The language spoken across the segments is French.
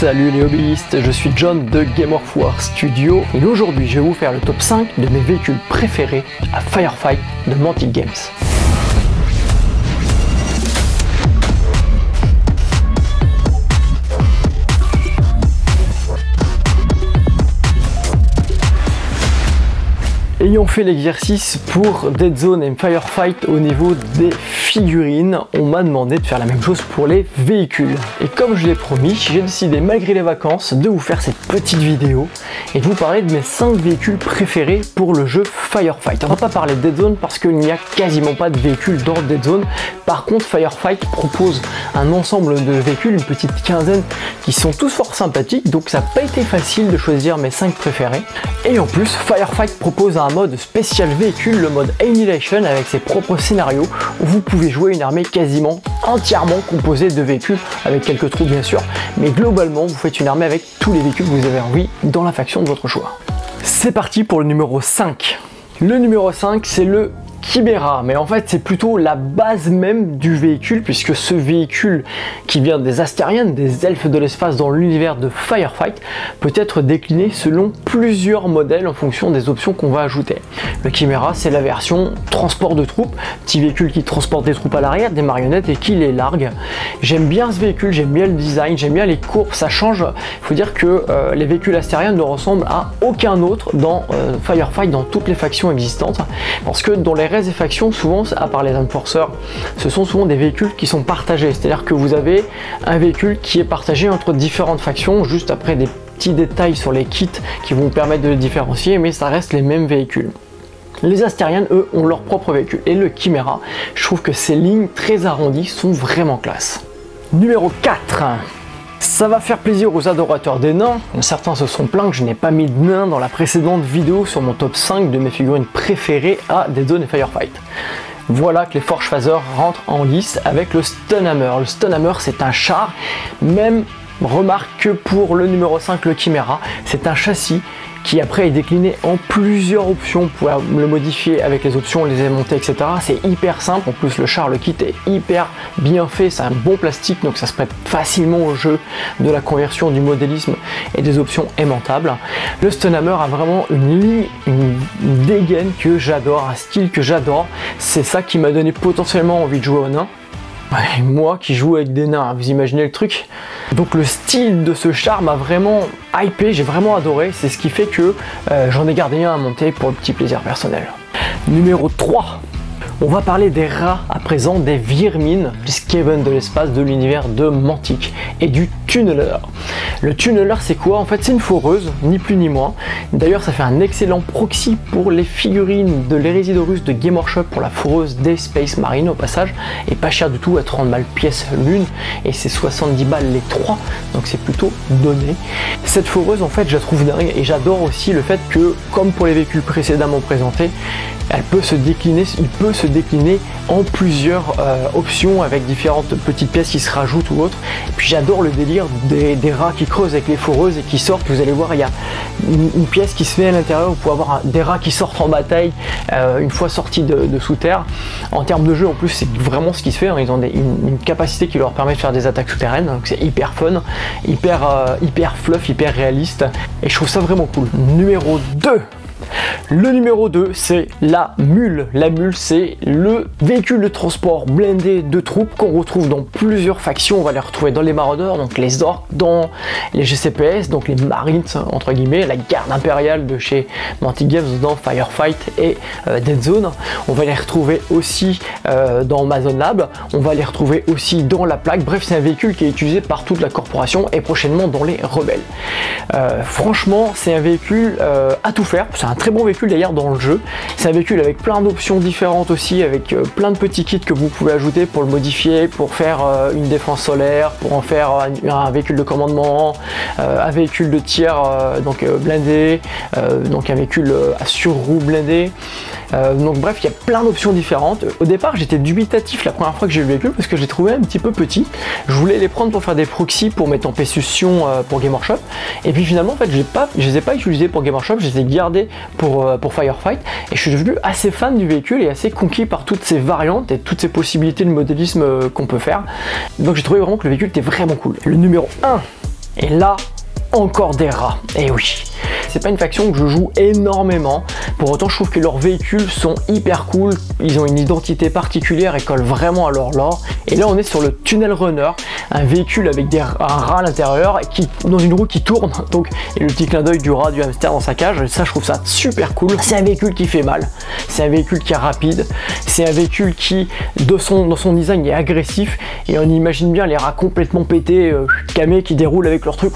Salut les hobbyistes, je suis John de Game of War Studio et aujourd'hui je vais vous faire le top 5 de mes véhicules préférés à Firefight de Mantic Games. Ayant fait l'exercice pour Dead Zone et Firefight au niveau des figurines, on m'a demandé de faire la même chose pour les véhicules. Et comme je l'ai promis, j'ai décidé malgré les vacances de vous faire cette petite vidéo et de vous parler de mes 5 véhicules préférés pour le jeu Firefight. On va pas parler de Dead Zone parce qu'il n'y a quasiment pas de véhicules dans Dead Zone. Par contre, Firefight propose un ensemble de véhicules, une petite quinzaine, qui sont tous fort sympathiques, donc ça n'a pas été facile de choisir mes 5 préférés. Et en plus, Firefight propose un mode spécial véhicule, le mode Annihilation, avec ses propres scénarios où vous pouvez jouer une armée quasiment entièrement composée de véhicules, avec quelques trous bien sûr, mais globalement vous faites une armée avec tous les véhicules que vous avez envie dans la faction de votre choix. C'est parti pour le numéro 5. Le numéro 5, c'est le Chimera, mais en fait c'est plutôt la base même du véhicule, puisque ce véhicule qui vient des Astarians, des elfes de l'espace dans l'univers de Firefight, peut être décliné selon plusieurs modèles en fonction des options qu'on va ajouter. Le Chimera, c'est la version transport de troupes, petit véhicule qui transporte des troupes à l'arrière, des marionnettes et qui les largue. J'aime bien ce véhicule, j'aime bien le design, j'aime bien les courbes, ça change. Il faut dire que les véhicules Astarians ne ressemblent à aucun autre dans Firefight, dans toutes les factions existantes, parce que dans les des factions, souvent, à part les Enforcers, ce sont souvent des véhicules qui sont partagés, c'est-à-dire que vous avez un véhicule qui est partagé entre différentes factions, juste après des petits détails sur les kits qui vont vous permettre de les différencier, mais ça reste les mêmes véhicules. Les Astarians, eux, ont leur propre véhicule, et le Chimera, je trouve que ces lignes très arrondies sont vraiment classe. Numéro 4. Ça va faire plaisir aux adorateurs des nains. Certains se sont plaints que je n'ai pas mis de nains dans la précédente vidéo sur mon top 5 de mes figurines préférées à Dead Zone et Firefight. Voilà que les Forge Phasers rentrent en lice avec le Stunhammer. Le Stunhammer, c'est un char, même remarque que pour le numéro 5, le Chimera, c'est un châssis qui après est décliné en plusieurs options. Vous pouvez le modifier avec les options, les aimanter, etc. C'est hyper simple. En plus, le char, le kit est hyper bien fait. C'est un bon plastique, donc ça se prête facilement au jeu de la conversion, du modélisme et des options aimantables. Le Stunhammer a vraiment une ligne, une dégaine que j'adore, un style que j'adore. C'est ça qui m'a donné potentiellement envie de jouer au nain. Ouais, moi qui joue avec des nains, vous imaginez le truc? Donc le style de ce char m'a vraiment hypé, j'ai vraiment adoré, c'est ce qui fait que j'en ai gardé un à monter pour le petit plaisir personnel. Numéro 3. On va parler des rats à présent, des Virmines, du Skaven de l'espace de l'univers de Mantic et du Tunneler. Le Tunneler, c'est quoi? En fait, c'est une foreuse, ni plus ni moins. D'ailleurs, ça fait un excellent proxy pour les figurines de l'hérésie d'Horus de Game Workshop pour la foreuse des Space Marine au passage, et pas cher du tout, à 30 balles pièce l'une, et c'est 70 balles les 3, donc c'est plutôt donné. Cette foreuse, en fait, je la trouve dingue, et j'adore aussi le fait que, comme pour les véhicules précédemment présentés, elle peut se décliner, il peut se décliner en plusieurs options avec différentes petites pièces qui se rajoutent ou autres. Et puis j'adore le délire des rats qui creusent avec les foreuses et qui sortent. Vous allez voir, il y a une pièce qui se fait à l'intérieur. Vous pouvez avoir des rats qui sortent en bataille une fois sortis de sous terre. En termes de jeu, en plus, c'est vraiment ce qui se fait. Hein. Ils ont une capacité qui leur permet de faire des attaques souterraines. Donc c'est hyper fun, hyper fluff, hyper réaliste. Et je trouve ça vraiment cool. Numéro 2. Le numéro 2, c'est la mule. La mule, c'est le véhicule de transport blindé de troupes qu'on retrouve dans plusieurs factions. On va les retrouver dans les maraudeurs, donc les orques, dans les GCPS, donc les marines, entre guillemets, la garde impériale de chez Mantic Games dans Firefight et Dead Zone. On va les retrouver aussi dans Amazon Lab. On va les retrouver aussi dans la plaque. Bref, c'est un véhicule qui est utilisé par toute la corporation et prochainement dans les rebelles. Franchement, c'est un véhicule à tout faire. C'est un très bon véhicule d'ailleurs dans le jeu. C'est un véhicule avec plein d'options différentes aussi, avec plein de petits kits que vous pouvez ajouter pour le modifier, pour faire une défense solaire, pour en faire un véhicule de commandement, un véhicule de tir donc blindé, donc un véhicule à surroue blindé. Donc bref, il y a plein d'options différentes. Au départ, j'étais dubitatif la première fois que j'ai eu le véhicule parce que je l'ai trouvé un petit peu petit. Je voulais les prendre pour faire des proxys pour mes tempétutions pour Game Workshop. Et puis finalement, en fait, je les ai pas utilisés pour Game Workshop, je les ai gardés pour Firefight. Et je suis devenu assez fan du véhicule et assez conquis par toutes ces variantes et toutes ces possibilités de modélisme qu'on peut faire. Donc j'ai trouvé vraiment que le véhicule était vraiment cool. Le numéro 1. Et là, encore des rats, et oui. C'est pas une faction que je joue énormément, pour autant je trouve que leurs véhicules sont hyper cool, ils ont une identité particulière et collent vraiment à leur lore. Et là on est sur le Tunnel Runner, un véhicule avec un rat à l'intérieur, dans une roue qui tourne, donc, et le petit clin d'œil du rat, du hamster dans sa cage, ça je trouve ça super cool. C'est un véhicule qui fait mal, c'est un véhicule qui est rapide, c'est un véhicule qui, dans son design, est agressif, et on imagine bien les rats complètement pétés, camés, qui déroulent avec leur truc,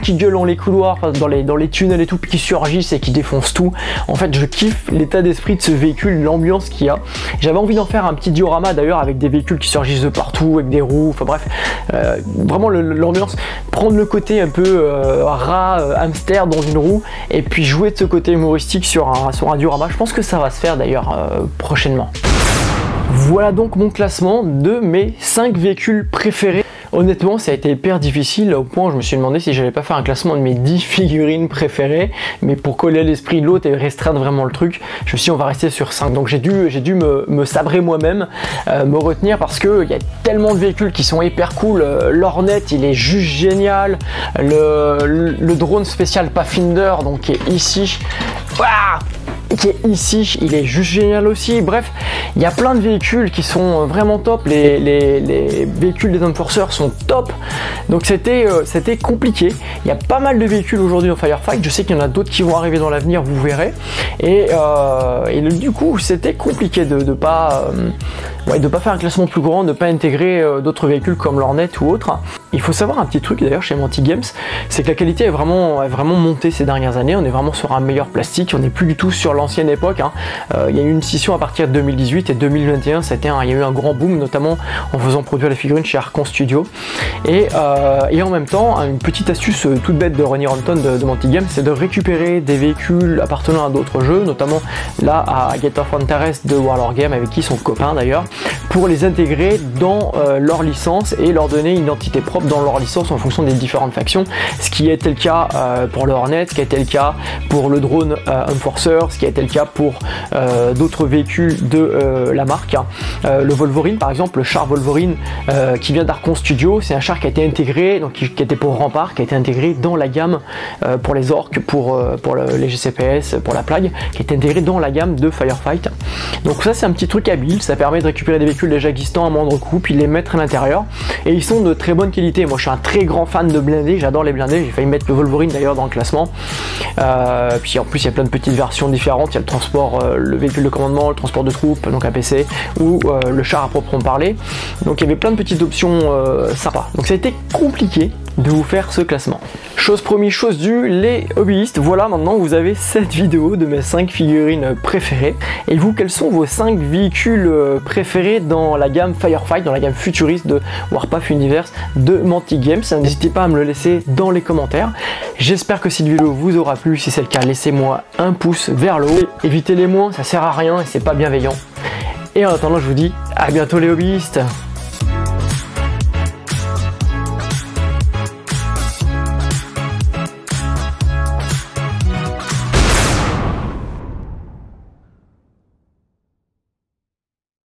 qui gueulent dans les couloirs, dans les tunnels et tout, puis qui surgissent et qui défoncent tout. En fait, je kiffe l'état d'esprit de ce véhicule, l'ambiance qu'il y a. J'avais envie d'en faire un petit diorama d'ailleurs, avec des véhicules qui surgissent de partout, avec des roues, enfin bref, vraiment l'ambiance, prendre le côté un peu rat, hamster dans une roue, et puis jouer de ce côté humoristique sur un diorama. Je pense que ça va se faire d'ailleurs prochainement. Voilà donc mon classement de mes 5 véhicules préférés. Honnêtement, ça a été hyper difficile au point où je me suis demandé si j'allais pas faire un classement de mes 10 figurines préférées, mais pour coller à l'esprit l'autre et restreindre vraiment le truc, je me suis dit on va rester sur 5. Donc j'ai dû me sabrer moi-même, me retenir, parce que il y a tellement de véhicules qui sont hyper cool. L'Hornet, il est juste génial. Le drone spécial Pathfinder, donc qui est ici. Il est juste génial aussi. Bref, il y a plein de véhicules qui sont vraiment top. Les véhicules des Enforcers sont top. Donc c'était compliqué. Il y a pas mal de véhicules aujourd'hui dans Firefight. Je sais qu'il y en a d'autres qui vont arriver dans l'avenir, vous verrez. Et du coup, c'était compliqué de pas faire un classement plus grand, de pas intégrer d'autres véhicules comme l'Hornet ou autres. Il faut savoir un petit truc d'ailleurs chez Mantic Games, c'est que la qualité est vraiment montée ces dernières années. On est vraiment sur un meilleur plastique. On n'est plus du tout sur l'ancienne époque. Il y a eu une scission à partir de 2018 et 2021. Il y a eu un grand boom, notamment en faisant produire les figurines chez Archon Studio. Et en même temps, une petite astuce toute bête de Ronnie Ranton de Mantic Games, c'est de récupérer des véhicules appartenant à d'autres jeux, notamment là à Gate of Interest de Warlord Game, avec qui ils sont copains d'ailleurs, pour les intégrer dans leur licence et leur donner une identité propre dans leur licence en fonction des différentes factions, ce qui a été le cas pour le Hornet, ce qui a été le cas pour le drone Enforcer, ce qui a été le cas pour d'autres véhicules de la marque. Le Wolverine par exemple, le char Wolverine qui vient d'Archon Studio, c'est un char qui a été intégré, donc qui était pour Rempart, qui a été intégré dans la gamme pour les orques, pour les GCPS, pour la plague, qui est intégré dans la gamme de Firefight. Donc ça c'est un petit truc habile, ça permet de récupérer des véhicules déjà existants à moindre coût, puis les mettre à l'intérieur, et ils sont de très bonne qualité. Moi je suis un très grand fan de blindés, j'adore les blindés, j'ai failli mettre le Wolverine d'ailleurs dans le classement. Puis en plus il y a plein de petites versions différentes, il y a le transport, le véhicule de commandement, le transport de troupes, donc APC, ou le char à proprement parler. Donc il y avait plein de petites options sympas. Donc ça a été compliqué de vous faire ce classement. Chose promise, chose due, les hobbyistes, voilà, maintenant vous avez cette vidéo de mes 5 figurines préférées. Et vous, quels sont vos 5 véhicules préférés dans la gamme Firefight, dans la gamme futuriste de Warpath Universe de Mantic Games? N'hésitez pas à me le laisser dans les commentaires. J'espère que cette vidéo vous aura plu. Si c'est le cas, laissez-moi un pouce vers le haut. Évitez les moins, ça sert à rien et c'est pas bienveillant. Et en attendant, je vous dis à bientôt les hobbyistes.